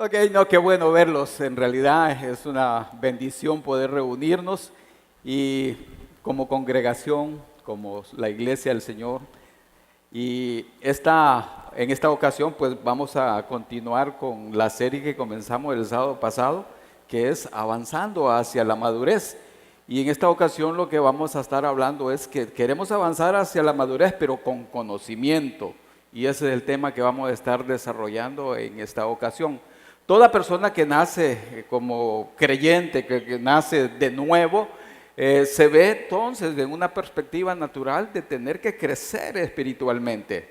Ok, no, qué bueno verlos. En realidad es una bendición poder reunirnos y como congregación, como la iglesia del Señor. Y en esta ocasión pues vamos a continuar con la serie que comenzamos el sábado pasado, que es Avanzando hacia la madurez. Y en esta ocasión lo que vamos a estar hablando es que queremos avanzar hacia la madurez, pero con conocimiento. Y ese es el tema que vamos a estar desarrollando en esta ocasión. Toda persona que nace como creyente, que nace de nuevo, se ve entonces en una perspectiva natural de tener que crecer espiritualmente.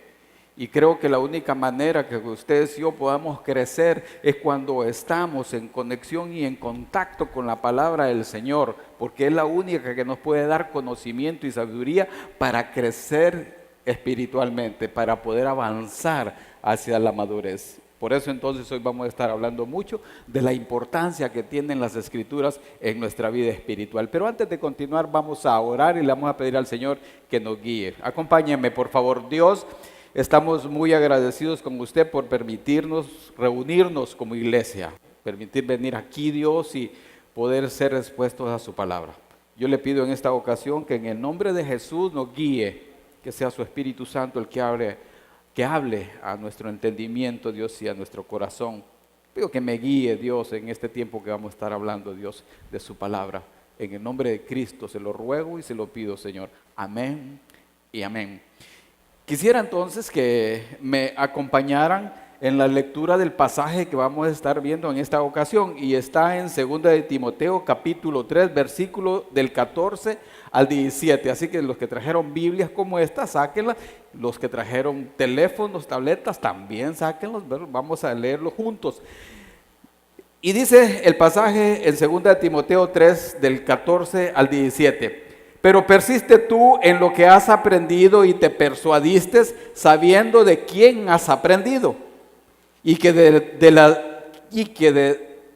Y creo que la única manera que ustedes y yo podamos crecer es cuando estamos en conexión y en contacto con la palabra del Señor, porque es la única que nos puede dar conocimiento y sabiduría para crecer espiritualmente, para poder avanzar hacia la madurez. Por eso entonces hoy vamos a estar hablando mucho de la importancia que tienen las Escrituras en nuestra vida espiritual. Pero antes de continuar vamos a orar y le vamos a pedir al Señor que nos guíe. Acompáñenme por favor. Dios, estamos muy agradecidos con usted por permitirnos reunirnos como iglesia, permitir venir aquí, Dios, y poder ser expuestos a su palabra. Yo le pido en esta ocasión que en el nombre de Jesús nos guíe, que sea su Espíritu Santo el que hable a nuestro entendimiento, Dios, y a nuestro corazón. Pido que me guíe, Dios, en este tiempo que vamos a estar hablando, Dios, de su palabra. En el nombre de Cristo se lo ruego y se lo pido, Señor. Amén y amén. Quisiera entonces que me acompañaran en la lectura del pasaje que vamos a estar viendo en esta ocasión, y está en 2 de Timoteo capítulo 3, versículo del 14 al 17. Así que los que trajeron Biblias como esta, sáquenlas. Los que trajeron teléfonos, tabletas, también sáquenlos. Vamos a leerlo juntos. Y dice el pasaje en 2 de Timoteo 3, del 14 al 17. Pero persiste tú en lo que has aprendido y te persuadiste, sabiendo de quién has aprendido, y que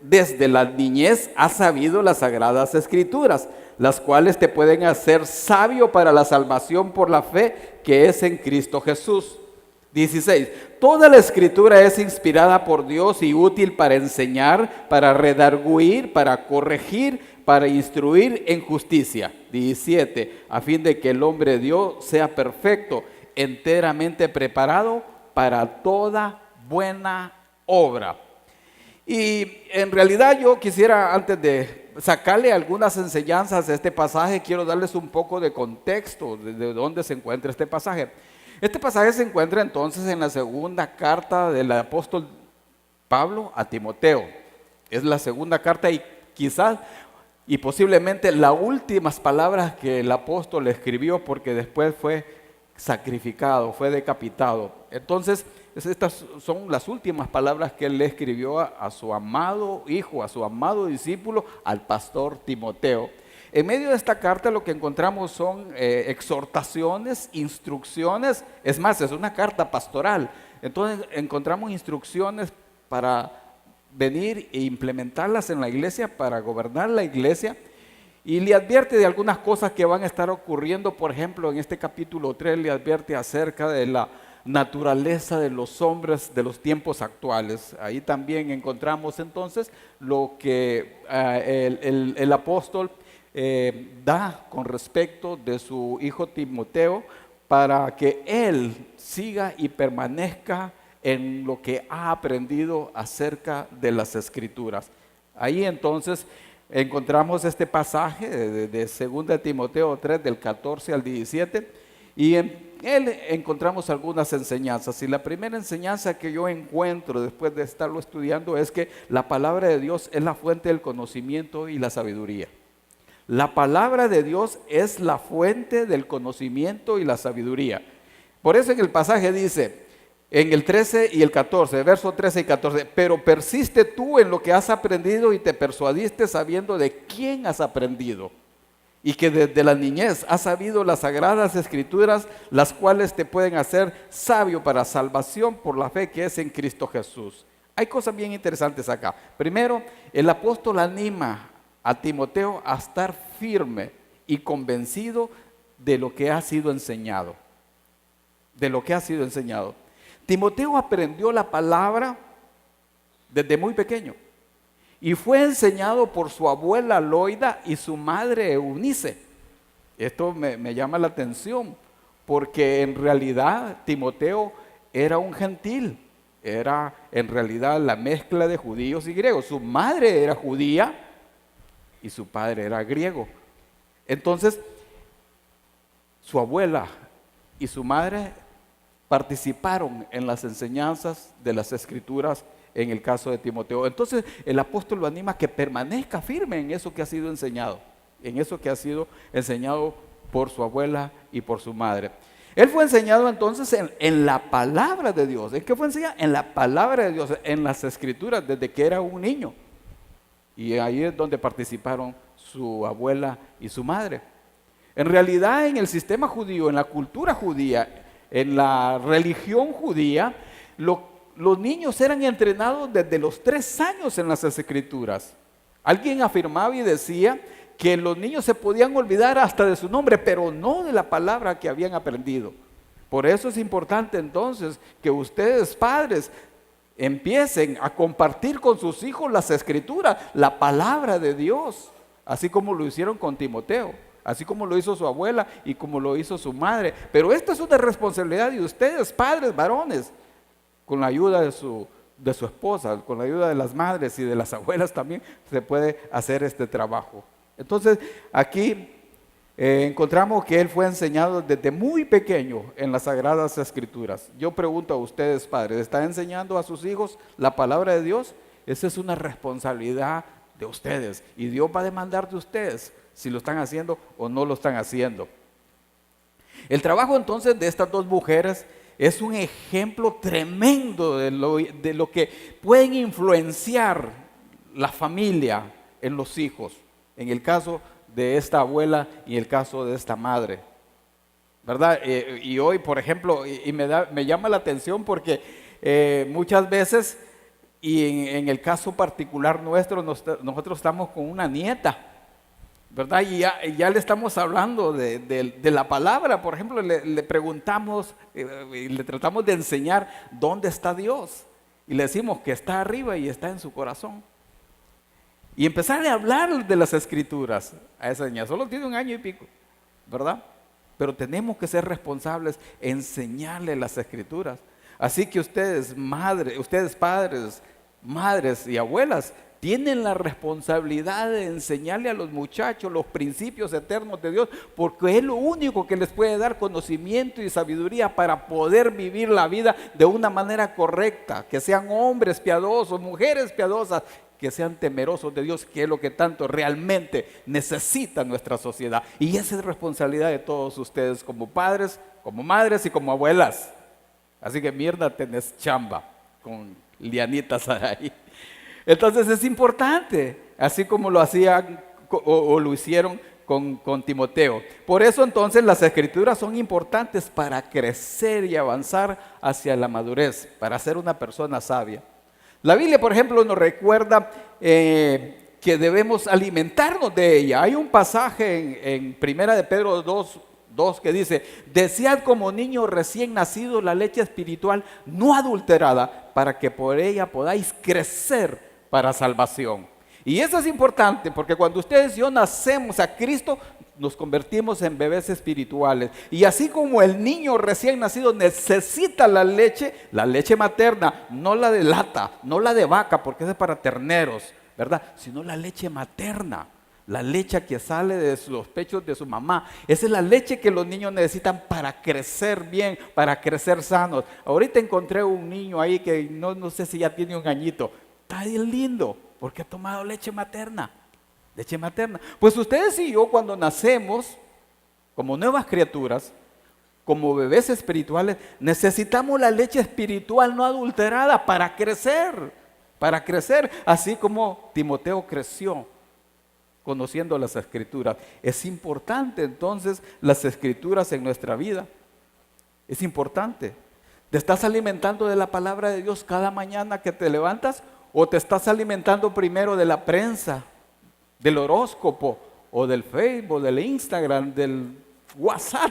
desde la niñez has sabido las sagradas escrituras, las cuales te pueden hacer sabio para la salvación por la fe que es en Cristo Jesús. 16. Toda la escritura es inspirada por Dios y útil para enseñar, para redarguir, para corregir, para instruir en justicia. 17. A fin de que el hombre de Dios sea perfecto, enteramente preparado para toda buena obra. Y en realidad yo quisiera, antes de sacarle algunas enseñanzas de este pasaje, quiero darles un poco de contexto de dónde se encuentra este pasaje. Este pasaje se encuentra entonces en la segunda carta del apóstol Pablo a Timoteo. Es la segunda carta y quizás y posiblemente las últimas palabras que el apóstol escribió, porque después fue sacrificado, fue decapitado. Entonces, estas son las últimas palabras que él le escribió a su amado hijo, a su amado discípulo, al pastor Timoteo. En medio de esta carta lo que encontramos son exhortaciones, instrucciones. Es más, es una carta pastoral. Entonces encontramos instrucciones para venir e implementarlas en la iglesia, para gobernar la iglesia. Y le advierte de algunas cosas que van a estar ocurriendo. Por ejemplo, en este capítulo 3 le advierte acerca de la naturaleza de los hombres de los tiempos actuales. Ahí también encontramos entonces lo que el apóstol da con respecto de su hijo Timoteo, para que él siga y permanezca en lo que ha aprendido acerca de las Escrituras. Ahí entonces encontramos este pasaje de 2 Timoteo 3 del 14 al 17, y en él encontramos algunas enseñanzas. Y la primera enseñanza que yo encuentro después de estarlo estudiando es que la palabra de Dios es la fuente del conocimiento y la sabiduría. La palabra de Dios es la fuente del conocimiento y la sabiduría. Por eso en el pasaje dice, en el 13 y el 14, verso 13 y 14, pero persiste tú en lo que has aprendido y te persuadiste sabiendo de quién has aprendido, y que desde la niñez has sabido las sagradas escrituras, las cuales te pueden hacer sabio para salvación por la fe que es en Cristo Jesús. Hay cosas bien interesantes acá. Primero, el apóstol anima a Timoteo a estar firme y convencido de lo que ha sido enseñado. De lo que ha sido enseñado. Timoteo aprendió la palabra desde muy pequeño. Y fue enseñado por su abuela Loida y su madre Eunice. Esto me llama la atención, porque en realidad Timoteo era un gentil. Era en realidad la mezcla de judíos y griegos. Su madre era judía y su padre era griego. Entonces, su abuela y su madre participaron en las enseñanzas de las Escrituras en el caso de Timoteo. Entonces, el apóstol lo anima a que permanezca firme en eso que ha sido enseñado, en eso que ha sido enseñado por su abuela y por su madre. Él fue enseñado entonces en la palabra de Dios. ¿En qué fue enseñado? En la palabra de Dios, en las Escrituras, desde que era un niño. Y ahí es donde participaron su abuela y su madre. En realidad, en el sistema judío, en la cultura judía, en la religión judía, los niños eran entrenados desde los 3 años en las Escrituras. Alguien afirmaba y decía que los niños se podían olvidar hasta de su nombre, pero no de la palabra que habían aprendido. Por eso es importante entonces que ustedes, padres, empiecen a compartir con sus hijos las Escrituras, la palabra de Dios, así como lo hicieron con Timoteo, así como lo hizo su abuela y como lo hizo su madre. Pero esta es una responsabilidad de ustedes, padres, varones, con la ayuda de su esposa, con la ayuda de las madres y de las abuelas también se puede hacer este trabajo. Entonces, aquí encontramos que él fue enseñado desde muy pequeño en las Sagradas Escrituras. Yo pregunto a ustedes, padres, ¿están enseñando a sus hijos la palabra de Dios? Esa es una responsabilidad de ustedes y Dios va a demandar de ustedes si lo están haciendo o no lo están haciendo. El trabajo entonces de estas 2 mujeres es un ejemplo tremendo de lo que pueden influenciar la familia en los hijos. En el caso de esta abuela y el caso de esta madre, ¿verdad? Y hoy, por ejemplo, me llama la atención porque muchas veces, y en el caso particular nuestro, nosotros estamos con una nieta, ¿verdad? Y ya le estamos hablando de la palabra. Por ejemplo, le preguntamos y le tratamos de enseñar dónde está Dios. Y le decimos que está arriba y está en su corazón. Y empezar a hablar de las Escrituras a esa niña. Solo tiene 1 año y pico, ¿verdad? Pero tenemos que ser responsables, enseñarle las Escrituras. Así que ustedes, padres, madres y abuelas, tienen la responsabilidad de enseñarle a los muchachos los principios eternos de Dios, porque es lo único que les puede dar conocimiento y sabiduría para poder vivir la vida de una manera correcta, que sean hombres piadosos, mujeres piadosas, que sean temerosos de Dios, que es lo que tanto realmente necesita nuestra sociedad. Y esa es responsabilidad de todos ustedes como padres, como madres y como abuelas. Así que mierda, tenés chamba con Lianita Saray. Entonces es importante, así como lo hacían o lo hicieron con Timoteo. Por eso entonces las Escrituras son importantes para crecer y avanzar hacia la madurez, para ser una persona sabia. La Biblia, por ejemplo, nos recuerda que debemos alimentarnos de ella. Hay un pasaje en 1 de Pedro 2 que dice: desead como niño recién nacido la leche espiritual no adulterada, para que por ella podáis crecer para salvación. Y eso es importante, porque cuando ustedes y yo nacemos a Cristo, nos convertimos en bebés espirituales. Y así como el niño recién nacido necesita la leche materna, no la de lata, no la de vaca, porque esa es para terneros, ¿verdad? Sino la leche materna, la leche que sale de los pechos de su mamá. Esa es la leche que los niños necesitan para crecer bien, para crecer sanos. Ahorita encontré un niño ahí que no sé si ya tiene 1 añito. Está bien lindo, porque ha tomado leche materna. Leche materna. Pues ustedes y yo, cuando nacemos como nuevas criaturas, como bebés espirituales, necesitamos la leche espiritual no adulterada para crecer, así como Timoteo creció conociendo las Escrituras. Es importante entonces las Escrituras en nuestra vida. Es importante. ¿Te estás alimentando de la palabra de Dios cada mañana que te levantas? ¿O te estás alimentando primero de la prensa, del horóscopo, o del Facebook, del Instagram, del WhatsApp?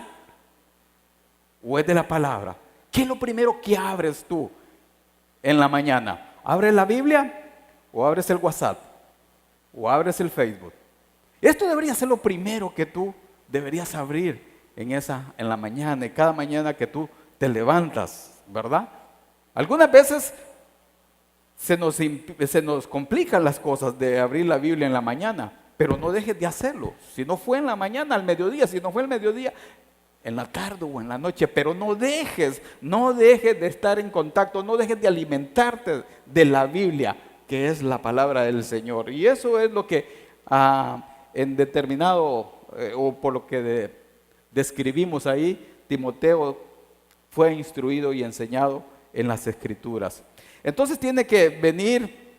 ¿O es de la palabra? ¿Qué es lo primero que abres tú en la mañana? ¿abres la Biblia o abres el WhatsApp o abres el Facebook? Esto debería ser lo primero que tú deberías abrir en la mañana, y cada mañana que tú te levantas, ¿verdad? Algunas veces se nos complican las cosas de abrir la Biblia en la mañana, pero no dejes de hacerlo. Si no fue en la mañana, al mediodía; si no fue al mediodía, en la tarde o en la noche. Pero no dejes de estar en contacto, no dejes de alimentarte de la Biblia, que es la palabra del Señor. Y eso es lo que en determinado, o por lo que describimos ahí, Timoteo fue instruido y enseñado en las Escrituras. Entonces tiene que venir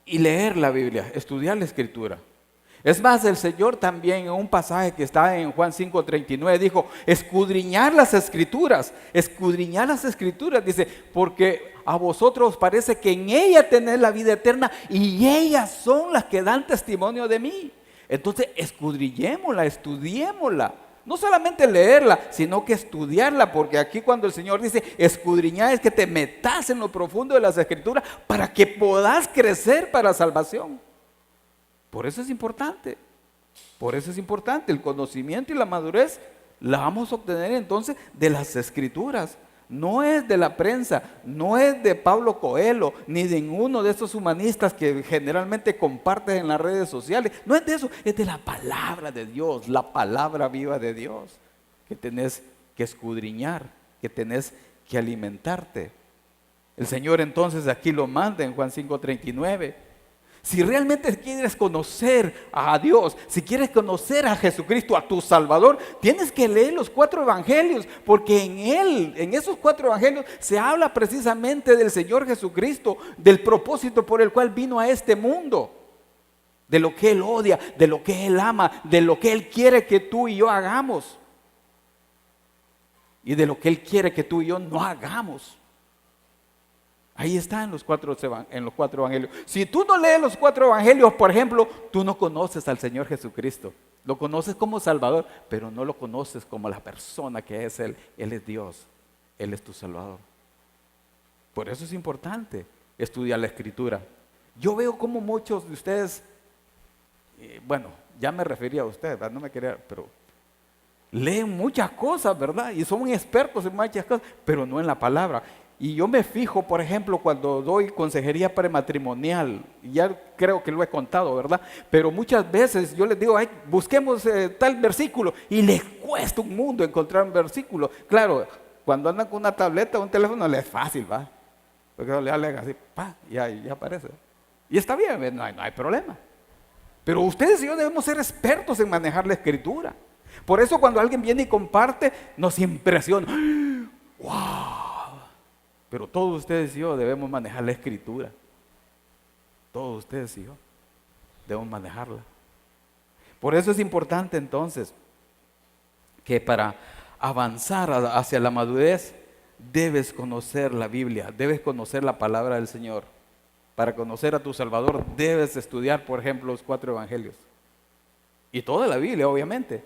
y leer la Biblia, estudiar la Escritura. Es más, el Señor también en un pasaje que está en Juan 5:39 dijo: escudriñar las Escrituras, dice, porque a vosotros os parece que en ella tenéis la vida eterna y ellas son las que dan testimonio de mí. Entonces escudriñémosla, estudiémosla. No solamente leerla, sino que estudiarla, porque aquí cuando el Señor dice escudriñar, es que te metas en lo profundo de las Escrituras para que puedas crecer para salvación. Por eso es importante, el conocimiento y la madurez la vamos a obtener entonces de las Escrituras. No es de la prensa, no es de Pablo Coelho, ni de ninguno de estos humanistas que generalmente comparten en las redes sociales. No es de eso, es de la palabra de Dios, la palabra viva de Dios, que tenés que escudriñar, que tenés que alimentarte. El Señor entonces aquí lo manda en Juan 5:39. Si realmente quieres conocer a Dios, si quieres conocer a Jesucristo, a tu Salvador, tienes que leer los 4 evangelios, porque en esos 4 evangelios se habla precisamente del Señor Jesucristo, del propósito por el cual vino a este mundo, de lo que Él odia, de lo que Él ama, de lo que Él quiere que tú y yo hagamos, y de lo que Él quiere que tú y yo no hagamos. Ahí está en los 4 evangelios. Si tú no lees los 4 evangelios, por ejemplo, tú no conoces al Señor Jesucristo. Lo conoces como Salvador, pero no lo conoces como la persona que es Él. Él es Dios, Él es tu Salvador. Por eso es importante estudiar la Escritura. Yo veo como muchos de ustedes, bueno, ya me refería a ustedes, ¿verdad? No me quería, pero leen muchas cosas, ¿verdad? Y son expertos en muchas cosas, pero no en la palabra. Y yo me fijo, por ejemplo, cuando doy consejería prematrimonial, ya creo que lo he contado, ¿verdad? Pero muchas veces yo les digo: ay, busquemos tal versículo, y les cuesta un mundo encontrar un versículo. Claro, cuando andan con una tableta o un teléfono les es fácil, ¿va? Porque le hacen así, ¡pa! Ya aparece. Y está bien, no hay problema. Pero ustedes y yo debemos ser expertos en manejar la Escritura. Por eso cuando alguien viene y comparte, nos impresiona. ¡Wow! Pero todos ustedes y yo debemos manejar la Escritura. Todos ustedes y yo debemos manejarla. Por eso es importante entonces que para avanzar hacia la madurez debes conocer la Biblia, debes conocer la palabra del Señor. Para conocer a tu Salvador debes estudiar, por ejemplo, los 4 evangelios. Y toda la Biblia, obviamente.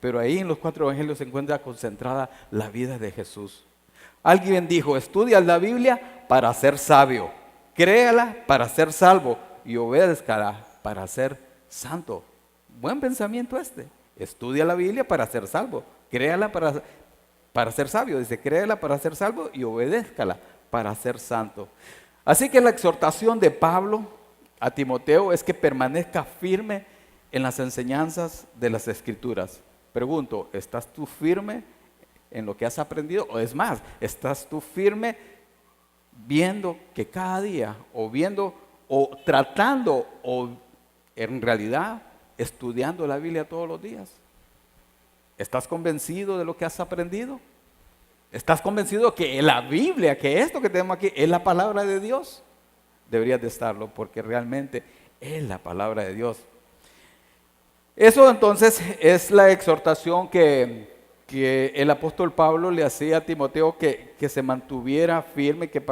Pero ahí en los 4 evangelios se encuentra concentrada la vida de Jesús. Alguien dijo: estudia la Biblia para ser sabio, créala para ser salvo y obédezcala para ser santo. Buen pensamiento este. Estudia la Biblia para ser salvo, créala para ser sabio. Dice: créala para ser salvo y obédezcala para ser santo. Así que la exhortación de Pablo a Timoteo es que permanezca firme en las enseñanzas de las Escrituras. Pregunto: ¿estás tú firme en lo que has aprendido? O es más, ¿estás tú firme viendo que cada día, o viendo, o tratando, o en realidad estudiando la Biblia todos los días? ¿Estás convencido de lo que has aprendido? ¿Estás convencido que la Biblia, que esto que tenemos aquí es la palabra de Dios? Deberías de estarlo, porque realmente es la palabra de Dios. Eso entonces es la exhortación que el apóstol Pablo le hacía a Timoteo, que se mantuviera firme, que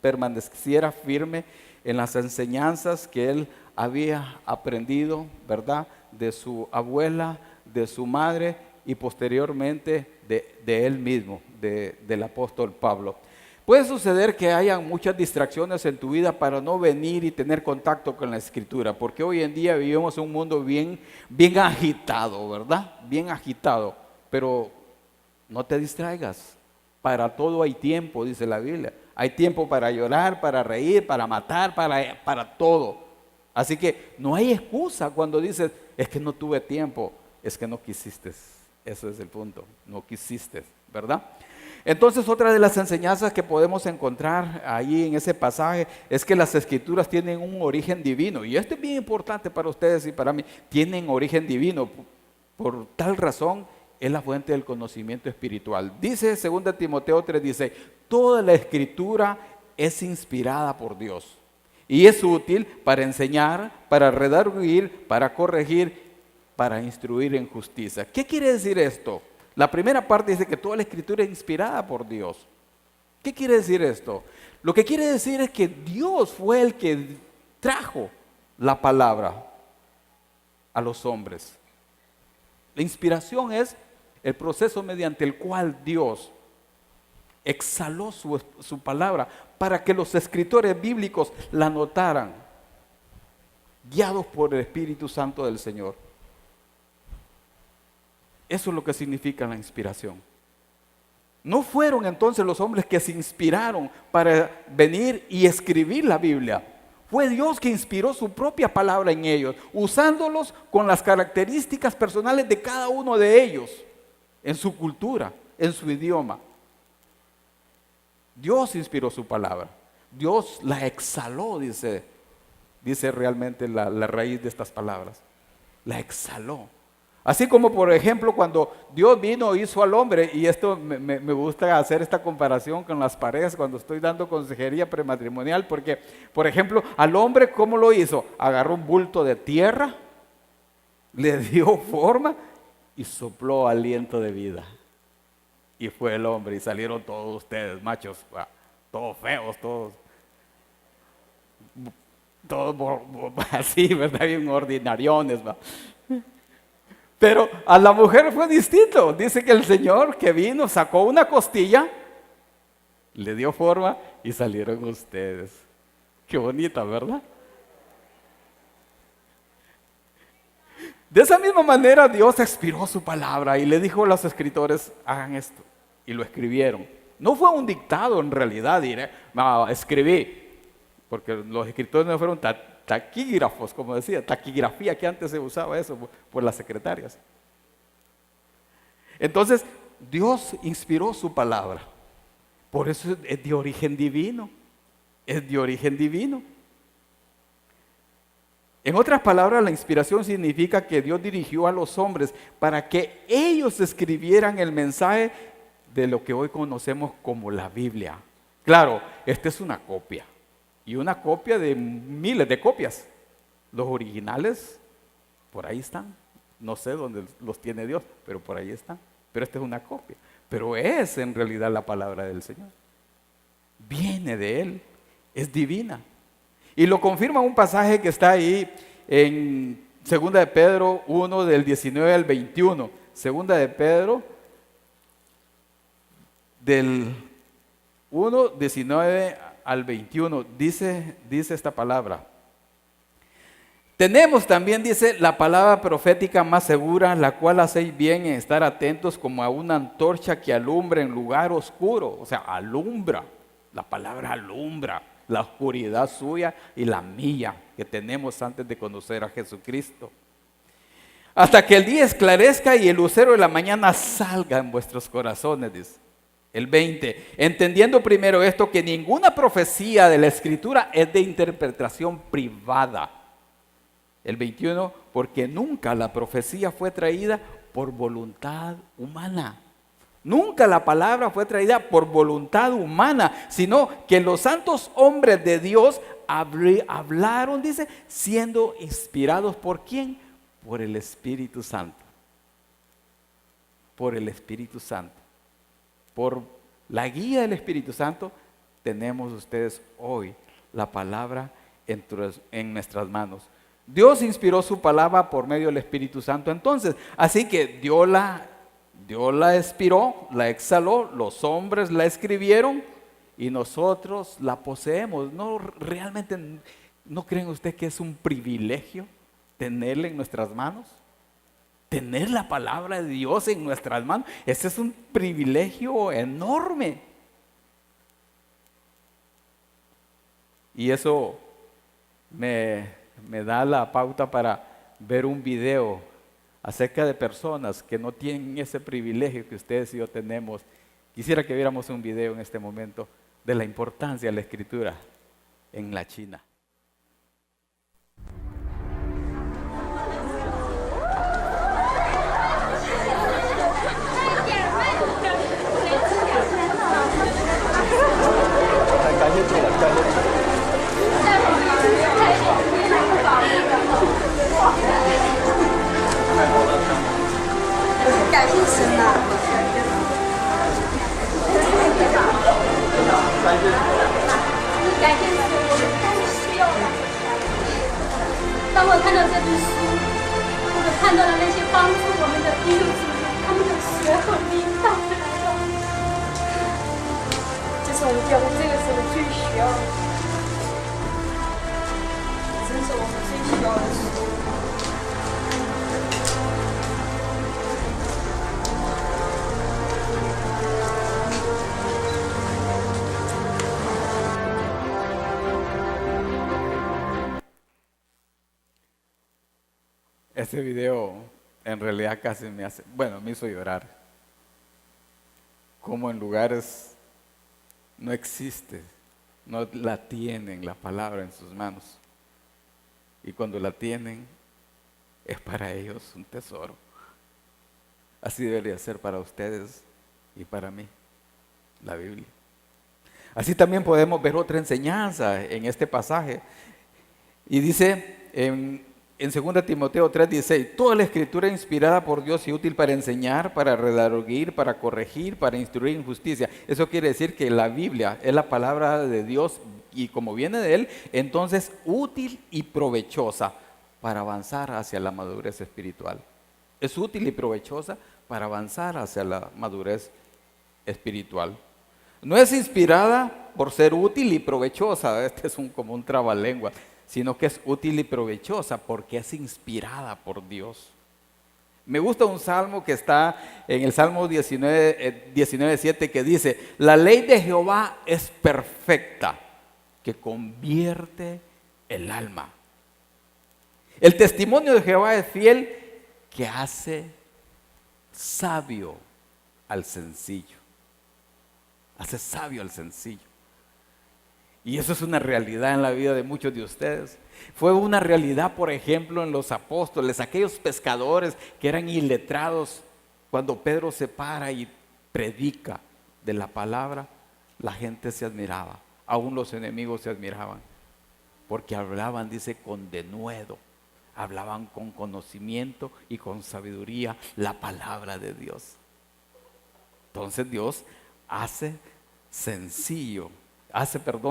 permaneciera firme en las enseñanzas que él había aprendido, ¿verdad? De su abuela, de su madre y posteriormente de él mismo, del apóstol Pablo. Puede suceder que haya muchas distracciones en tu vida para no venir y tener contacto con la Escritura, porque hoy en día vivimos en un mundo bien agitado, ¿verdad? Bien agitado, pero no te distraigas. Para todo hay tiempo, dice la Biblia. Hay tiempo para llorar, para reír, para matar, para todo. Así que no hay excusa cuando dices, es que no tuve tiempo, es que no quisiste. Eso es el punto, no quisiste, ¿verdad? Entonces, otra de las enseñanzas que podemos encontrar ahí en ese pasaje es que las Escrituras tienen un origen divino. Y esto es bien importante para ustedes y para mí. Tienen origen divino. Por tal razón, es la fuente del conocimiento espiritual. Dice 2 Timoteo 3, dice, toda la Escritura es inspirada por Dios y es útil para enseñar, para redarguir, para corregir, para instruir en justicia. ¿Qué quiere decir esto? La primera parte dice que toda la Escritura es inspirada por Dios. ¿Qué quiere decir esto? Lo que quiere decir es que Dios fue el que trajo la palabra a los hombres. La inspiración es el proceso mediante el cual Dios exhaló su palabra para que los escritores bíblicos la anotaran, guiados por el Espíritu Santo del Señor. Eso es lo que significa la inspiración. No fueron entonces los hombres que se inspiraron para venir y escribir la Biblia. Fue Dios que inspiró su propia palabra en ellos, usándolos con las características personales de cada uno de ellos, en su cultura, en su idioma. Dios inspiró su palabra. Dios la exhaló, dice realmente la raíz de estas palabras. La exhaló. Así como, por ejemplo, cuando Dios vino e hizo al hombre, y esto me gusta hacer esta comparación con las parejas cuando estoy dando consejería prematrimonial, porque, por ejemplo, al hombre, ¿cómo lo hizo? Agarró un bulto de tierra, le dio forma y sopló aliento de vida. Y fue el hombre, y salieron todos ustedes, machos, todos feos, todos así, ¿verdad? Bien ordinariones, ¿va? Pero a la mujer fue distinto. Dice que el Señor que vino, sacó una costilla, le dio forma y salieron ustedes. Qué bonita, ¿verdad? De esa misma manera Dios expiró su palabra y le dijo a los escritores, hagan esto. Y lo escribieron. No fue un dictado en realidad, escribí. Porque los escritores no fueron taquígrafos, como decía, taquigrafía, que antes se usaba eso por las secretarias. Entonces, Dios inspiró su palabra. Por eso es de origen divino. Es de origen divino. En otras palabras, la inspiración significa que Dios dirigió a los hombres para que ellos escribieran el mensaje de lo que hoy conocemos como la Biblia. Claro, esta es una copia. Y una copia de miles de copias. Los originales, por ahí están. No sé dónde los tiene Dios, pero por ahí están. Pero esta es una copia. Pero es en realidad la palabra del Señor. Viene de Él. Es divina. Y lo confirma un pasaje que está ahí en 2 de Pedro 1 del 19 al 21. 2 de Pedro del 1, 19 al 21. Dice esta palabra. Tenemos también, dice, la palabra profética más segura, la cual hacéis bien en estar atentos como a una antorcha que alumbra en lugar oscuro. O sea, alumbra. La palabra alumbra la oscuridad suya y la mía que tenemos antes de conocer a Jesucristo. Hasta que el día esclarezca y el lucero de la mañana salga en vuestros corazones, dice. El 20, entendiendo primero esto, que ninguna profecía de la Escritura es de interpretación privada. El 21, porque nunca la profecía fue traída por voluntad humana. Nunca la palabra fue traída por voluntad humana, sino que los santos hombres de Dios hablaron, dice, siendo inspirados ¿por quién? Por el Espíritu Santo. Por el Espíritu Santo. Por la guía del Espíritu Santo, tenemos ustedes hoy la palabra en nuestras manos. Dios inspiró su palabra por medio del Espíritu Santo. Entonces, así que Dios la expiró, la exhaló, los hombres la escribieron y nosotros la poseemos. ¿No realmente no creen ustedes que es un privilegio tenerla en nuestras manos? Tener la palabra de Dios en nuestras manos, ese es un privilegio enorme. Y eso me da la pauta para ver un video acerca de personas que no tienen ese privilegio que ustedes y yo tenemos. Quisiera que viéramos un video en este momento de la importancia de la escritura en la China. Este video en realidad casi me hizo llorar. Como en lugares no existe, no la tienen la palabra en sus manos. Y cuando la tienen, es para ellos un tesoro. Así debería ser para ustedes y para mí, la Biblia. Así también podemos ver otra enseñanza en este pasaje. Y dice en 2 Timoteo 3:16, toda la escritura inspirada por Dios y útil para enseñar, para redarguir, para corregir, para instruir en justicia. Eso quiere decir que la Biblia es la palabra de Dios y como viene de Él, entonces útil y provechosa para avanzar hacia la madurez espiritual. Es útil y provechosa para avanzar hacia la madurez espiritual. No es inspirada por ser útil y provechosa, este es como un trabalengua, sino que es útil y provechosa porque es inspirada por Dios. Me gusta un salmo que está en el Salmo 19:7 que dice, la ley de Jehová es perfecta, que convierte el alma. El testimonio de Jehová es fiel, que hace sabio al sencillo. Hace sabio al sencillo. Y eso es una realidad en la vida de muchos de ustedes. Fue una realidad, por ejemplo, en los apóstoles, aquellos pescadores que eran iletrados. Cuando Pedro se para y predica de la palabra, la gente se admiraba. Aún los enemigos se admiraban. Porque hablaban, dice, con denuedo. Hablaban con conocimiento y con sabiduría la palabra de Dios. Entonces Dios hace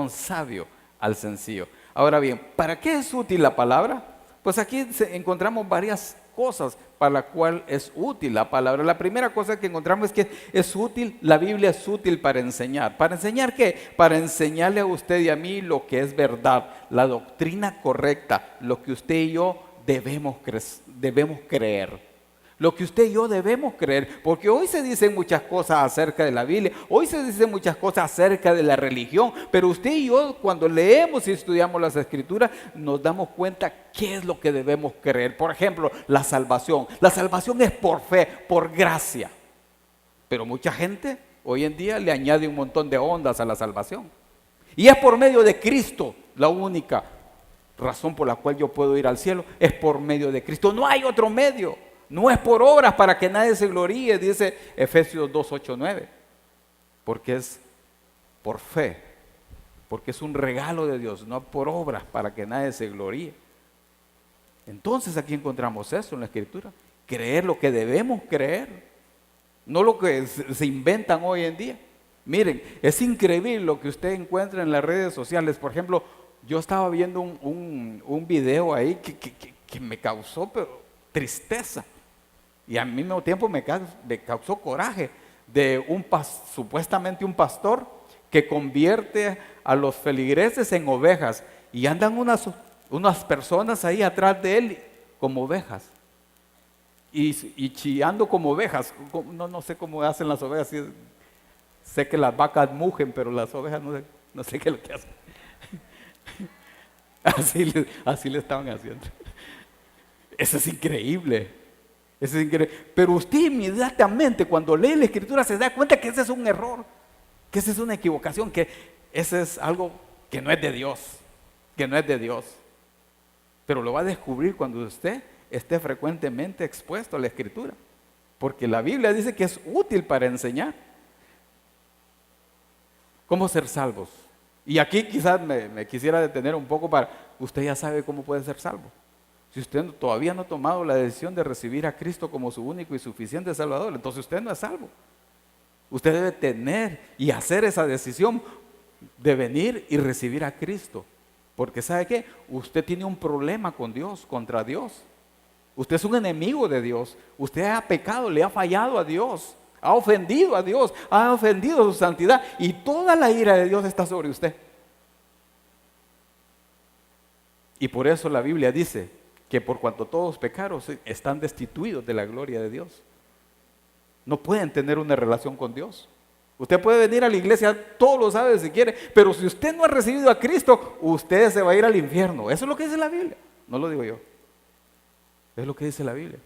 sabio al sencillo. Ahora bien, ¿para qué es útil la palabra? Pues aquí encontramos varias cosas para las cuales es útil la palabra. La primera cosa que encontramos es que es útil, la Biblia es útil para enseñar. ¿Para enseñar qué? Para enseñarle a usted y a mí lo que es verdad, la doctrina correcta, lo que usted y yo debemos creer. Lo que usted y yo debemos creer, porque hoy se dicen muchas cosas acerca de la Biblia, hoy se dicen muchas cosas acerca de la religión, pero usted y yo cuando leemos y estudiamos las Escrituras nos damos cuenta qué es lo que debemos creer. Por ejemplo, la salvación. La salvación es por fe, por gracia, pero mucha gente hoy en día le añade un montón de ondas a la salvación. Y es por medio de Cristo, la única razón por la cual yo puedo ir al cielo es por medio de Cristo, no hay otro medio. No es por obras para que nadie se gloríe, dice Efesios 2:8-9, porque es por fe, porque es un regalo de Dios, no por obras para que nadie se gloríe. Entonces aquí encontramos eso en la Escritura, creer lo que debemos creer, no lo que se inventan hoy en día. Miren, es increíble lo que usted encuentra en las redes sociales. Por ejemplo, yo estaba viendo un video ahí que me causó tristeza. Y al mismo tiempo me causó coraje de supuestamente un pastor que convierte a los feligreses en ovejas y andan unas personas ahí atrás de él como ovejas y chillando como ovejas. No sé cómo hacen las ovejas. Sé que las vacas mugen, pero las ovejas no sé qué es lo que hacen. Así le estaban haciendo. Eso es increíble. Eso es increíble. Pero usted inmediatamente cuando lee la Escritura se da cuenta que ese es un error, que esa es una equivocación, que ese es algo que no es de Dios, que no es de Dios. Pero lo va a descubrir cuando usted esté frecuentemente expuesto a la Escritura, porque la Biblia dice que es útil para enseñar cómo ser salvos. Y aquí quizás me quisiera detener un poco para, usted ya sabe cómo puede ser salvo. Si usted todavía no ha tomado la decisión de recibir a Cristo como su único y suficiente Salvador, entonces usted no es salvo. Usted debe tener y hacer esa decisión de venir y recibir a Cristo. Porque ¿sabe qué? Usted tiene un problema con Dios, contra Dios. Usted es un enemigo de Dios. Usted ha pecado, le ha fallado a Dios. Ha ofendido a Dios, ha ofendido su santidad. Y toda la ira de Dios está sobre usted. Y por eso la Biblia dice que por cuanto todos pecaron, están destituidos de la gloria de Dios. No pueden tener una relación con Dios. Usted puede venir a la iglesia, todo lo sabe si quiere, pero si usted no ha recibido a Cristo, usted se va a ir al infierno. Eso es lo que dice la Biblia, no lo digo yo. Es lo que dice la Biblia.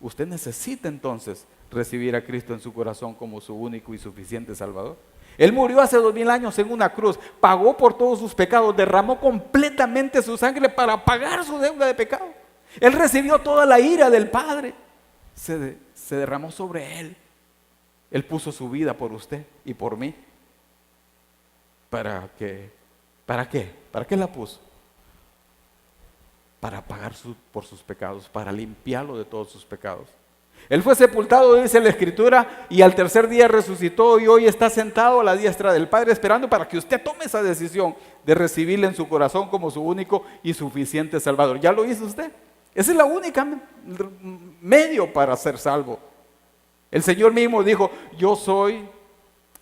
Usted necesita entonces recibir a Cristo en su corazón como su único y suficiente Salvador. Él murió hace 2000 años en una cruz, pagó por todos sus pecados, derramó completamente su sangre para pagar su deuda de pecado. Él recibió toda la ira del Padre, se derramó sobre él. Él puso su vida por usted y por mí. ¿Para qué? ¿Para qué la puso? Para pagar por sus pecados, para limpiarlo de todos sus pecados. Él fue sepultado, dice la Escritura, y al tercer día resucitó y hoy está sentado a la diestra del Padre esperando para que usted tome esa decisión de recibirle en su corazón como su único y suficiente Salvador. ¿Ya lo hizo usted? Esa es la única medio para ser salvo. El Señor mismo dijo, yo soy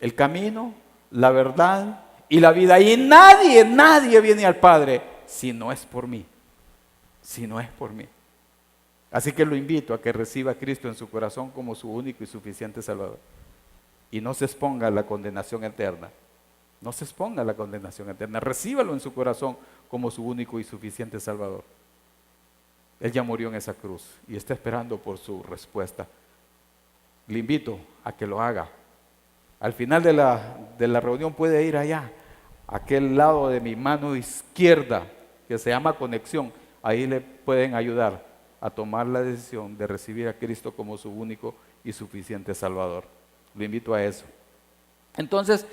el camino, la verdad y la vida. Y nadie viene al Padre si no es por mí. Si no es por mí. Así que lo invito a que reciba a Cristo en su corazón como su único y suficiente Salvador. Y no se exponga a la condenación eterna. No se exponga a la condenación eterna. Recíbalo en su corazón como su único y suficiente Salvador. Él ya murió en esa cruz y está esperando por su respuesta. Le invito a que lo haga. Al final de la reunión puede ir allá, a aquel lado de mi mano izquierda, que se llama conexión. Ahí le pueden ayudar a tomar la decisión de recibir a Cristo como su único y suficiente Salvador. Lo invito a eso. Entonces,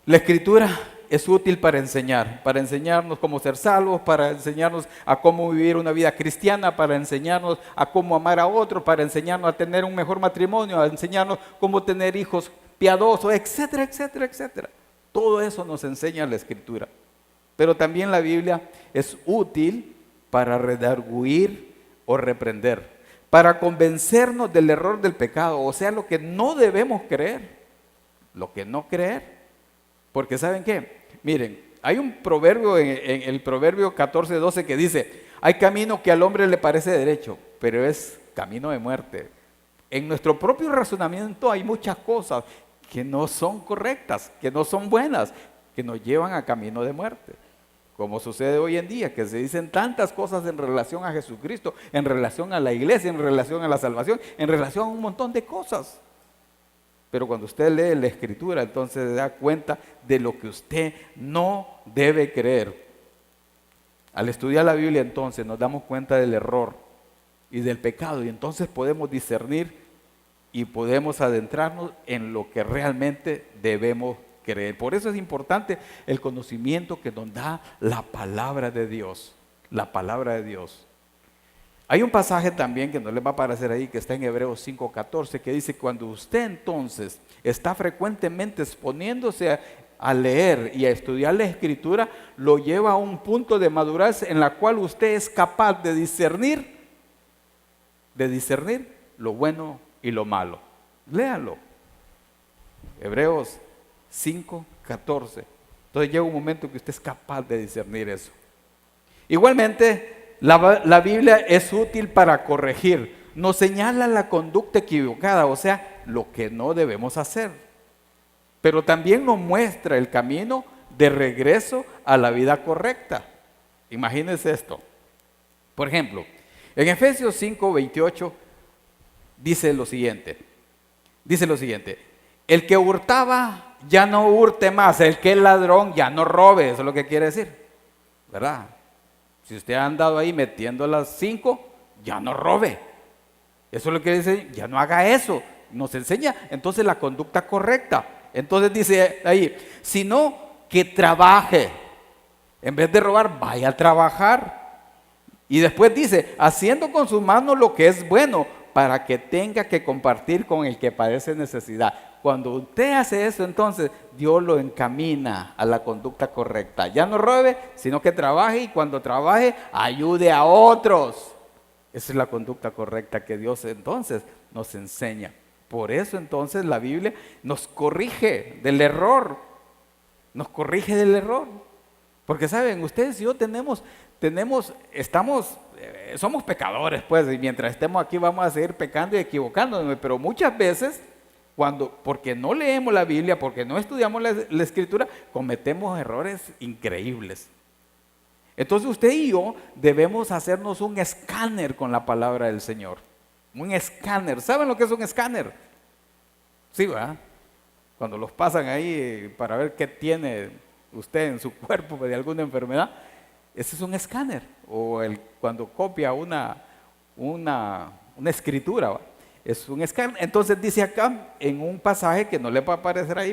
la Escritura es útil para enseñarnos cómo ser salvos, para enseñarnos a cómo vivir una vida cristiana, para enseñarnos a cómo amar a otros, para enseñarnos a tener un mejor matrimonio, a enseñarnos cómo tener hijos piadosos, etcétera, etcétera, etcétera. Todo eso nos enseña la Escritura. Pero también la Biblia es útil para redarguir o reprender, para convencernos del error del pecado, o sea, lo que no debemos creer, lo que no creer. Porque ¿saben qué? Miren, hay un proverbio en el proverbio 14:12 que dice, hay camino que al hombre le parece derecho, pero es camino de muerte. En nuestro propio razonamiento hay muchas cosas que no son correctas, que no son buenas, que nos llevan a camino de muerte. Como sucede hoy en día, que se dicen tantas cosas en relación a Jesucristo, en relación a la iglesia, en relación a la salvación, en relación a un montón de cosas. Pero cuando usted lee la Escritura, entonces se da cuenta de lo que usted no debe creer. Al estudiar la Biblia, entonces nos damos cuenta del error y del pecado, y entonces podemos discernir y podemos adentrarnos en lo que realmente debemos creer. Por eso es importante el conocimiento que nos da la palabra de Dios. La palabra de Dios. Hay un pasaje también que no les va a aparecer ahí, que está en Hebreos 5:14, que dice, cuando usted entonces está frecuentemente exponiéndose a leer y a estudiar la Escritura, lo lleva a un punto de madurez en la cual usted es capaz de discernir lo bueno y lo malo. Léanlo. Hebreos 5:14. 14. Entonces llega un momento que usted es capaz de discernir eso. Igualmente, la Biblia es útil para corregir. Nos señala la conducta equivocada, o sea, lo que no debemos hacer. Pero también nos muestra el camino de regreso a la vida correcta. Imagínense esto. Por ejemplo, en Efesios 5:28 dice lo siguiente. El que hurtaba ya no hurte más, el que es ladrón ya no robe, eso es lo que quiere decir, ¿verdad? Si usted ha andado ahí metiendo las 5, ya no robe. Eso es lo que dice, ya no haga eso. Nos enseña entonces la conducta correcta. Entonces dice ahí, sino que trabaje. En vez de robar, vaya a trabajar. Y después dice, haciendo con sus manos lo que es bueno, para que tenga que compartir con el que padece necesidad. Cuando usted hace eso, entonces Dios lo encamina a la conducta correcta. Ya no robe, sino que trabaje, y cuando trabaje, ayude a otros. Esa es la conducta correcta que Dios entonces nos enseña. Por eso entonces la Biblia nos corrige del error. Nos corrige del error. Porque saben, ustedes y yo somos pecadores, pues, y mientras estemos aquí vamos a seguir pecando y equivocándonos, pero muchas veces, porque no leemos la Biblia, porque no estudiamos la Escritura, cometemos errores increíbles. Entonces usted y yo debemos hacernos un escáner con la palabra del Señor. Un escáner. ¿Saben lo que es un escáner? Sí, ¿verdad? Cuando los pasan ahí para ver qué tiene usted en su cuerpo de alguna enfermedad, ese es un escáner. O cuando copia una escritura, ¿va? Es un escáner. Entonces dice acá en un pasaje que no le va a aparecer ahí,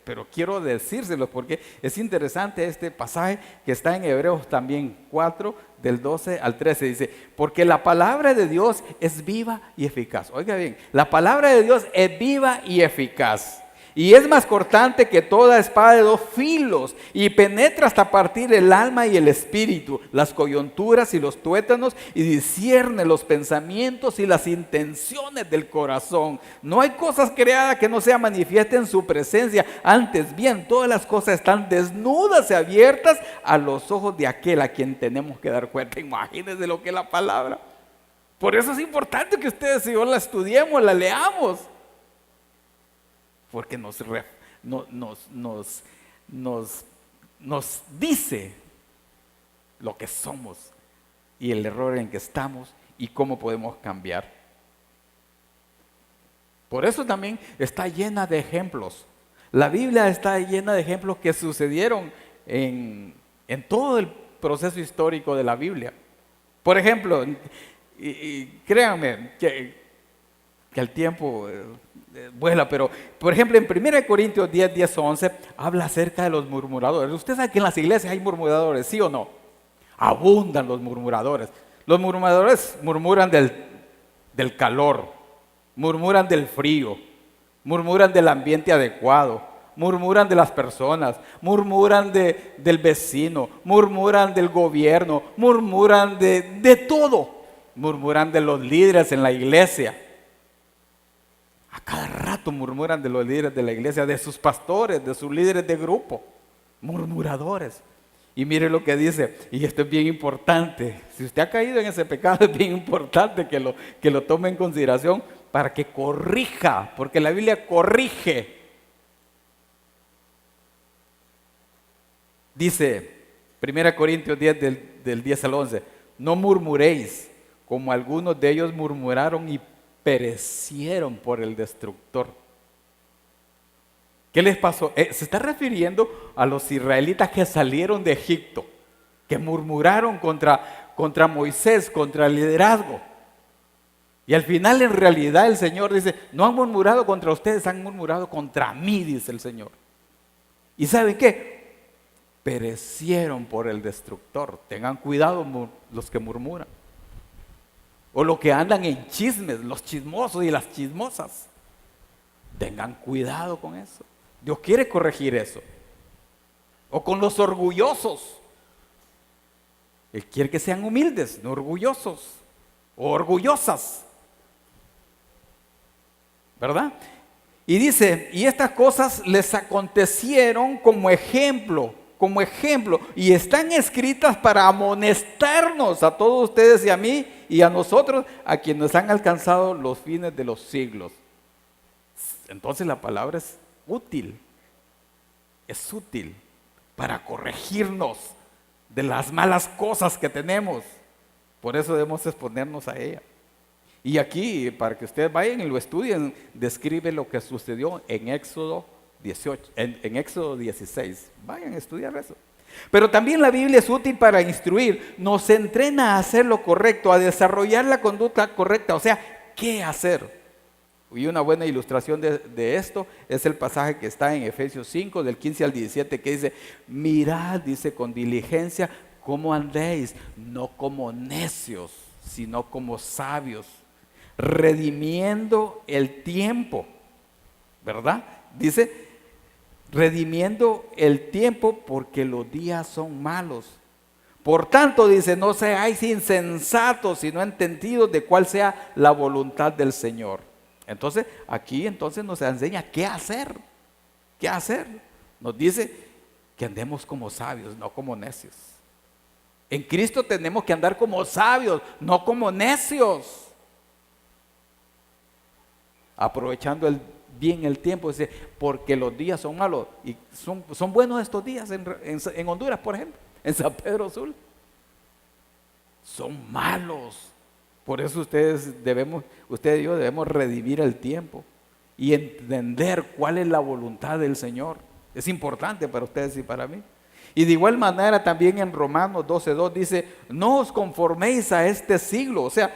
pero quiero decírselo porque es interesante este pasaje que está en Hebreos también 4, del 12 al 13. Dice, porque la palabra de Dios es viva y eficaz. Oiga bien, la palabra de Dios es viva y eficaz. Y es más cortante que toda espada de 2 filos, y penetra hasta partir el alma y el espíritu, las coyunturas y los tuétanos, y discierne los pensamientos y las intenciones del corazón. No hay cosas creadas que no sean manifiestas en su presencia. Antes bien, todas las cosas están desnudas y abiertas a los ojos de aquel a quien tenemos que dar cuenta. Imagínense lo que es la palabra. Por eso es importante que ustedes y yo la estudiemos, la leamos. Porque nos dice lo que somos y el error en que estamos y cómo podemos cambiar. Por eso también está llena de ejemplos. La Biblia está llena de ejemplos que sucedieron en todo el proceso histórico de la Biblia. Por ejemplo, y créanme que el tiempo vuela, pero por ejemplo en 1 Corintios 10, 11 habla acerca de los murmuradores. Usted sabe que en las iglesias hay murmuradores, ¿sí o no? Abundan los murmuradores. Los murmuradores murmuran del calor, murmuran del frío, murmuran del ambiente adecuado, murmuran de las personas, murmuran del vecino, murmuran del gobierno, murmuran de todo, murmuran de los líderes en la iglesia. A cada rato murmuran de los líderes de la iglesia, de sus pastores, de sus líderes de grupo. Murmuradores. Y mire lo que dice, y esto es bien importante. Si usted ha caído en ese pecado, es bien importante que lo tome en consideración para que corrija, porque la Biblia corrige. Dice 1 Corintios 10, del 10 al 11, no murmuréis, como algunos de ellos murmuraron y perecieron por el destructor. ¿Qué les pasó? Se está refiriendo a los israelitas que salieron de Egipto, que murmuraron contra Moisés, contra el liderazgo. Y al final en realidad el Señor dice, no han murmurado contra ustedes, han murmurado contra mí, dice el Señor. ¿Y saben qué? Perecieron por el destructor. Tengan cuidado los que murmuran. O los que andan en chismes, los chismosos y las chismosas. Tengan cuidado con eso. Dios quiere corregir eso. O con los orgullosos. Él quiere que sean humildes, no orgullosos. O orgullosas. ¿Verdad? Y dice, y estas cosas les acontecieron como ejemplo, y están escritas para amonestarnos a todos ustedes y a mí y a nosotros, a quienes han alcanzado los fines de los siglos. Entonces la palabra es útil para corregirnos de las malas cosas que tenemos. Por eso debemos exponernos a ella. Y aquí, para que ustedes vayan y lo estudien, describe lo que sucedió en Éxodo 18, en Éxodo 16. Vayan a estudiar eso. Pero también la Biblia es útil para instruir, nos entrena a hacer lo correcto, a desarrollar la conducta correcta, o sea, ¿qué hacer? Y una buena ilustración de esto es el pasaje que está en Efesios 5, del 15 al 17, que dice, mirad, dice, con diligencia, cómo andéis, no como necios, sino como sabios, redimiendo el tiempo, ¿verdad? Dice, redimiendo el tiempo porque los días son malos. Por tanto, dice, no seáis insensatos, sino entendidos de cuál sea la voluntad del Señor. Entonces, aquí nos enseña qué hacer. ¿Qué hacer? Nos dice que andemos como sabios, no como necios. En Cristo tenemos que andar como sabios, no como necios. Aprovechando bien el tiempo, dice, porque los días son malos. Y son buenos estos días en Honduras, por ejemplo, en San Pedro Sula. Son malos. Por eso usted y yo debemos redimir el tiempo y entender cuál es la voluntad del Señor. Es importante para ustedes y para mí. Y de igual manera también en Romanos 12:2 dice, no os conforméis a este siglo. O sea,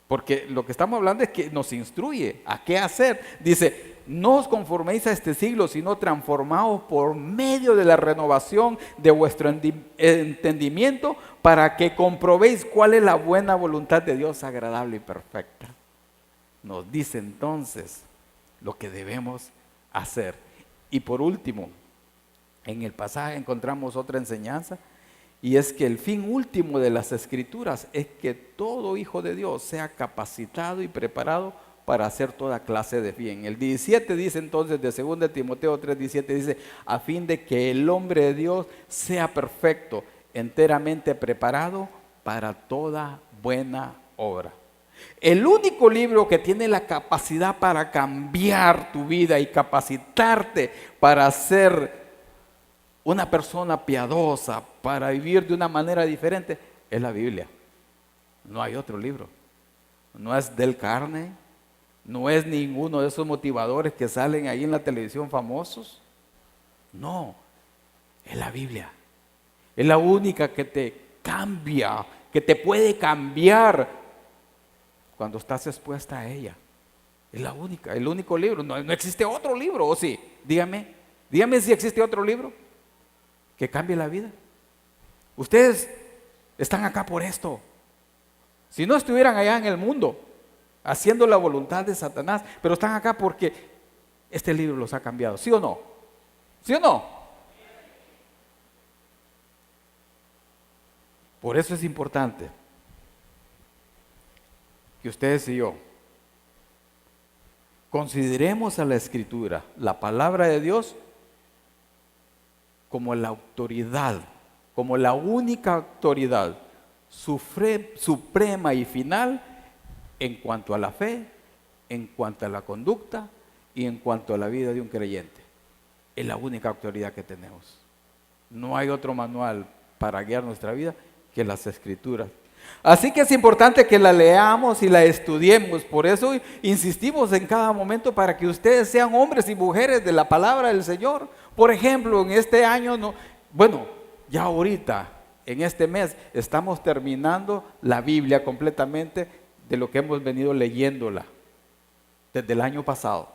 porque lo que estamos hablando es que nos instruye a qué hacer. Dice, no os conforméis a este siglo, sino transformaos por medio de la renovación de vuestro entendimiento para que comprobéis cuál es la buena voluntad de Dios, agradable y perfecta. Nos dice entonces lo que debemos hacer. Y por último, en el pasaje encontramos otra enseñanza, y es que el fin último de las Escrituras es que todo hijo de Dios sea capacitado y preparado para hacer toda clase de bien. El 17 dice entonces, de 2 Timoteo 3:17, dice, a fin de que el hombre de Dios sea perfecto, enteramente preparado para toda buena obra. El único libro que tiene la capacidad para cambiar tu vida y capacitarte para ser una persona piadosa, para vivir de una manera diferente, es la Biblia. No hay otro libro. No es Dale Carnegie, no es ninguno de esos motivadores que salen ahí en la televisión famosos. No, es la Biblia. Es la única que te cambia, que te puede cambiar cuando estás expuesta a ella. Es la única, el único libro. No existe otro libro, ¿o sí? Dígame si existe otro libro que cambie la vida. Ustedes están acá por esto. Si no estuvieran allá en el mundo haciendo la voluntad de Satanás, pero están acá porque este libro los ha cambiado, ¿sí o no? ¿Sí o no? Por eso es importante que ustedes y yo consideremos a la Escritura, la palabra de Dios, como la autoridad, como la única autoridad suprema y final en cuanto a la fe, en cuanto a la conducta y en cuanto a la vida de un creyente. Es la única autoridad que tenemos. No hay otro manual para guiar nuestra vida que las Escrituras. Así que es importante que la leamos y la estudiemos. Por eso insistimos en cada momento para que ustedes sean hombres y mujeres de la palabra del Señor. Por ejemplo, en este año, ya ahorita, en este mes, estamos terminando la Biblia completamente de lo que hemos venido leyéndola desde el año pasado.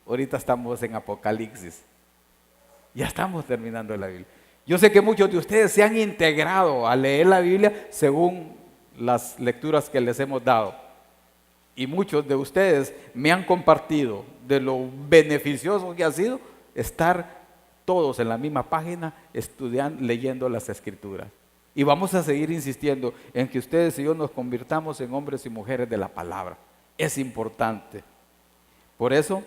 Ahorita estamos en Apocalipsis. Ya estamos terminando la Biblia. Yo sé que muchos de ustedes se han integrado a leer la Biblia según las lecturas que les hemos dado. Y muchos de ustedes me han compartido de lo beneficioso que ha sido estar todos en la misma página estudiando, leyendo las Escrituras. Y vamos a seguir insistiendo en que ustedes y yo nos convirtamos en hombres y mujeres de la palabra. Es importante. Por eso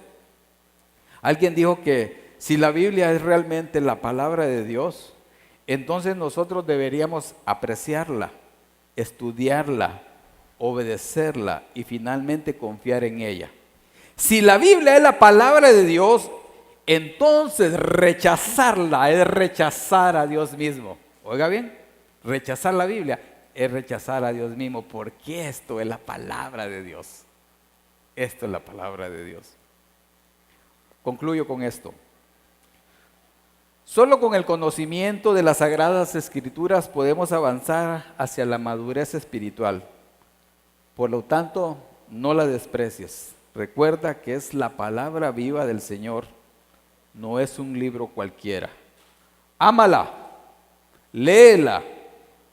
Alguien dijo que si la Biblia es realmente la palabra de Dios, entonces nosotros deberíamos apreciarla, estudiarla, obedecerla y finalmente confiar en ella. Si la Biblia es la palabra de Dios, entonces rechazarla es rechazar a Dios mismo. Oiga bien, rechazar la Biblia es rechazar a Dios mismo, porque esto es la palabra de Dios. Esto es la palabra de Dios. Concluyo con esto. Solo con el conocimiento de las Sagradas Escrituras podemos avanzar hacia la madurez espiritual. Por lo tanto, no la desprecies. Recuerda que es la palabra viva del Señor, no es un libro cualquiera. Ámala, léela,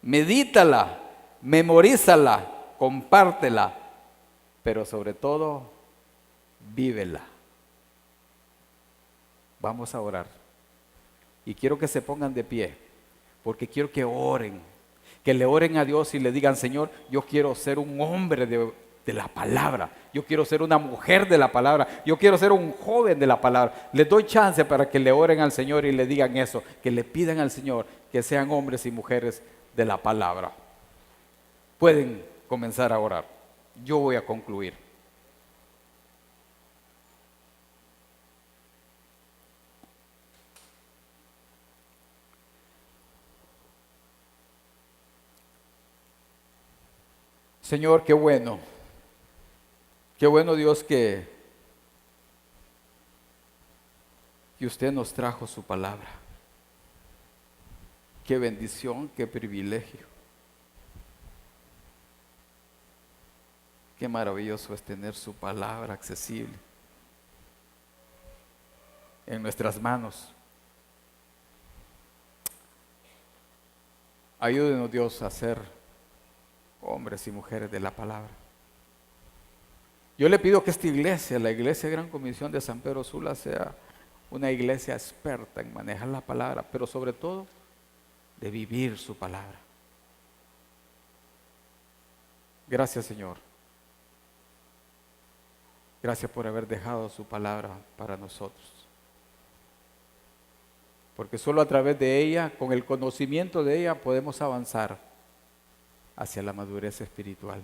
medítala, memorízala, compártela, pero sobre todo, vívela. Vamos a orar. Y quiero que se pongan de pie, porque quiero que oren, que le oren a Dios y le digan: Señor, yo quiero ser un hombre de la palabra, yo quiero ser una mujer de la palabra, yo quiero ser un joven de la palabra. Les doy chance para que le oren al Señor y le digan eso, que le pidan al Señor que sean hombres y mujeres de la palabra. Pueden comenzar a orar. Yo voy a concluir. Señor, qué bueno Dios que usted nos trajo su palabra. Qué bendición, qué privilegio. Qué maravilloso es tener su palabra accesible en nuestras manos. Ayúdenos, Dios, a ser hombres y mujeres de la palabra. Yo le pido que esta iglesia, la Iglesia Gran Comisión de San Pedro Sula, sea una iglesia experta en manejar la palabra, pero sobre todo de vivir su palabra. Gracias, Señor. Gracias por haber dejado su palabra para nosotros. Porque solo a través de ella, con el conocimiento de ella, podemos avanzar hacia la madurez espiritual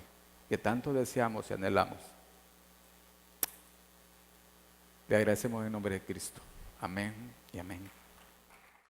que tanto deseamos y anhelamos. Le agradecemos en nombre de Cristo. Amén y amén.